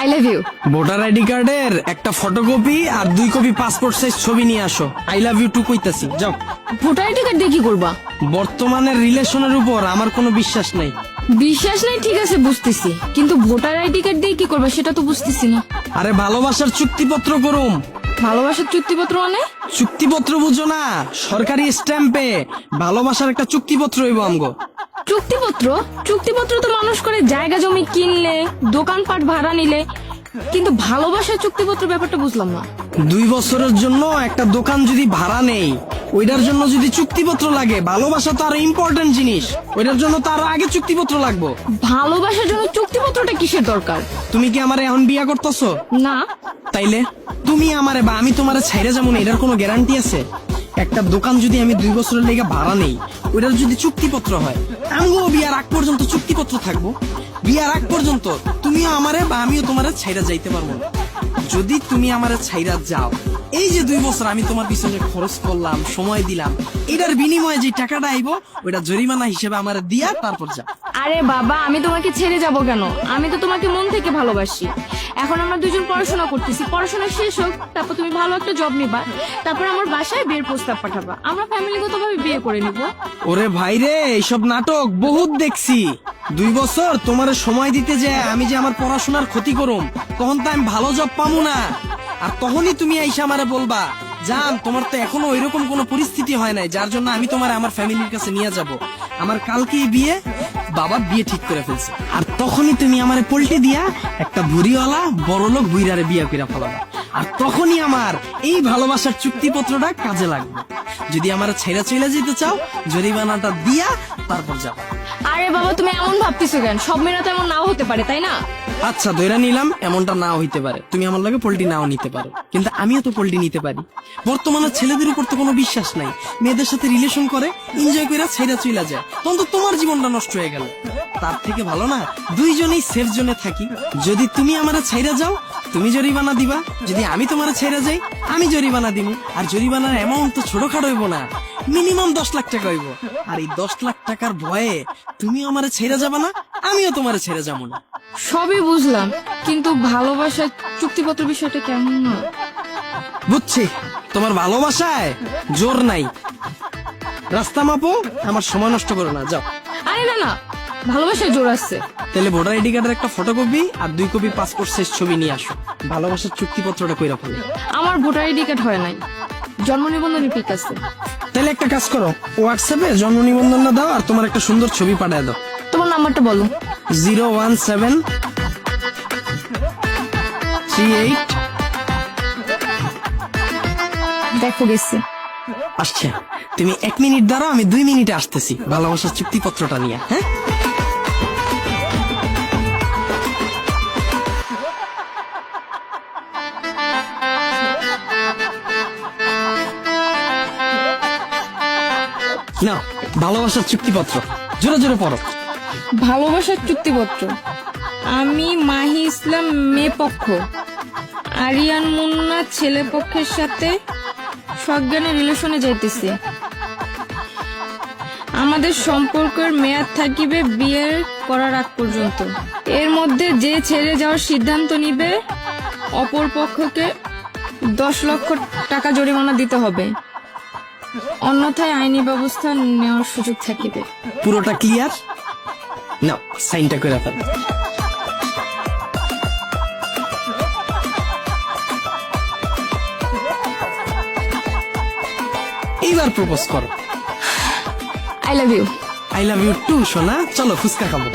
I love you. Voter ID কার্ডের একটা photocopy আর 2 কপি পাসপোর্ট সাইজ ছবি নিয়ে আসো। আই লাভ ইউ টু কইতাছি, যাও। ভোটার আইডি কার্ড দিয়ে কি করবা? বর্তমানের রিলেশনের উপর আমার কোনো বিশ্বাস নাই। বিশ্বাস নাই, ঠিক আছে বুঝতেছি, কিন্তু ভোটার আইডি কার্ড দিয়ে কি করবা সেটা তো বুঝতেছি না। আরে ভালোবাসার চুক্তিপত্র করুম। ভালোবাসার চুক্তিপত্র মানে? চুক্তিপত্র বুঝো না? সরকারি স্ট্যাম্পে ভালোবাসার একটা চুক্তিপত্র হইব আমগো। চুক্তিপত্র? চুক্তিপত্র তো মানুষ করে জায়গা জমি কিনলে, দোকানপাট ভাড়া নিলে, কিন্তু ভালোবাসার চুক্তিপত্র ব্যাপারটা বুঝলাম না। 2 বছরের জন্য একটা দোকান যদি ভাড়া নেই, ওইটার জন্য যদি চুক্তিপত্র লাগে, ভালোবাসা তো আরো ইম্পর্টেন্ট জিনিস, ওইটার জন্য তো আরো আগে চুক্তিপত্র লাগবে। ভালোবাসার জন্য চুক্তিপত্রটা কিসের দরকার? তুমি কি আমারে এখন বিয়া করতেছো? না। তাইলে তুমি আমারে বা আমি তোমারে ছাইরা যাবো না, এটার কোনো গ্যারান্টি আছে? একটা দোকান যদি আমি 2 বছরের লেগে ভাড়া নেই, ওইটার যদি চুক্তিপত্র হয়, আমিও বিয়ার আগ পর্যন্ত চুক্তিপত্র থাকবো। বিয়ার আগ পর্যন্ত তুমিও আমারে বা আমিও তোমারে ছাইরা যাইতে পারবো না। যদি তুমি আমারে ছাইরা যাও, এই যে 2 বছর আমি তোমার পিছনে খরচ করলাম, সময় দিলাম, এটার বিনিময়ে যে টাকাটা আইবো, ওইটা জরিমানা হিসেবে আমারে দিয়া তারপর যা। আরে বাবা, আমি তোমাকে ছেড়ে যাব কেন? আমি তো তোমাকে মন থেকে ভালোবাসি। এখন আমরা দুজন পড়াশোনা করতেছি, পড়াশোনা শেষ হোক, তারপর তুমি ভালো একটা জব নিবা, তারপর আমার বাসায় বিয়ের প্রস্তাব পাঠাবা, আমরা ফ্যামিলিগতভাবে বিয়ে করে নিব। ওরে ভাইরে, এইসব নাটক বহুত দেখছি। 2 বছর তোমার সময় দিতে যায় আমি যে আমার পড়াশোনার ক্ষতি করুম, তখন তো আমি ভালো জব পাবো না। আর তখনই তুমি আইসা আমারে বলবা, জান তোমার তো এখনো ওইরকম কোনো পরিস্থিতি হয় নাই যার জন্য আমি তোমার আমার ফ্যামিলির কাছে নিয়ে যাব। আমার কালকেই বিয়ে, বাবা বিয়ে ঠিক করে ফেলছে। আর তখনই তুমি আমারে পল্টে দিয়া একটা ভুড়িওয়ালা বড়লোক বুইরারে বিয়ে কইরা ফেলাবা। আর তখনই আমার এই ভালোবাসার চুক্তিপত্রটা কাজে লাগবে। যদি আমার ছেড়ে চলে যেতে চাও, জরিমানাটা দিয়া তারপর যাও। আরে বাবা, তুমি এমন ভাবতেছো কেন? সব মেয়েরা তো এমন নাও হতে পারে, তাই না? আচ্ছা ধইরা নিলাম এমনটা নাও হইতে পারে, তুমি আমার লগে পোল্ট্রি নাও নিতে পারো, কিন্তু আমিও তো পোল্ট্রি নিতে পারি। বর্তমানে ছেলেদের উপর তো কোনো বিশ্বাস নাই, মেয়েদের সাথে রিলেশন করে এনজয় করে ছেড়ে চলে যায়, তখন তো তোমার জীবনটা নষ্ট হয়ে গেল। তার থেকে ভালো না দুইজনেই সেফ জোনে থাকি। যদি তুমি আমারে ছাইরা যাও, তুমি জরিমানা দিবা, যদি আমি তোমারে ছাইরা যাই, আমি জরিমানা দিব। আর জরিমানার অ্যামাউন্ট তো ছোটখাটো হইব না, মিনিমাম 10 লাখ টাকা হইব। আর এই 10 লাখ টাকার ভয়ে তুমি আমারে ছেড়ে যাবা না, আমিও তোমারে ছেড়ে যাবো না। সবই বুঝলাম, কিন্তু ভালোবাসার চুক্তিপত্র বিষয়টা কেমন না? বুঝছি, তোমার ভালোবাসায় জোর নাই। রাস্তা মাপো, আমার সময় নষ্ট করো না, যাও। আরে না না, ভালোবাসায় জোর আছে। তাহলে ভোটার আইডি কার্ডের একটা ফটোকপি আর 2 কপি পাসপোর্ট সাইজ ছবি নিয়ে আসো। ভালোবাসার চুক্তিপত্রটা কইরা ফেলে। আমার ভোটার আইডি কার্ড হয় নাই, জন্ম নিবন্ধনের পিক আছে। তাহলে একটা কাজ করো, হোয়াটসঅ্যাপে জন্ম নিবন্ধনটা দাও আর তোমার একটা সুন্দর ছবি পাঠায় দাও। তোমার নাম্বারটা বলো। 01738। দেখো গেছে। আসছে, তুমি 1 মিনিট দাঁড়াও, আমি 2 মিনিটে আসতেছি ভালোবাসার চুক্তিপত্রটা নিয়ে। হ্যাঁ, না ভালোবাসার চুক্তিপত্র, জোরে জোরে পড়ো। ভালোবাসার চুক্তিপত্র। আমি মাহি ইসলাম মেয়ে পক্ষ, আরিয়ান মুন্না ছেলে পক্ষের সাথে সজ্ঞানে রিলেশনে যাইতেছি। আমাদের সম্পর্কের মেয়াদ থাকিবে বিয়ের করার আগ পর্যন্ত। এর মধ্যে যে ছেড়ে যাওয়ার সিদ্ধান্ত নিবে, অপর পক্ষকে 10 লক্ষ টাকা জরিমানা দিতে হবে, অন্যথায় আইনি ব্যবস্থা নেওয়ার সুযোগ থাকিবে। পুরোটা ক্লিয়ার? নাও সাইনটা করে ফেল। এইবার প্রপোজ করো। I love you. I love you too সোনা, চলো ফুচকা খাবো।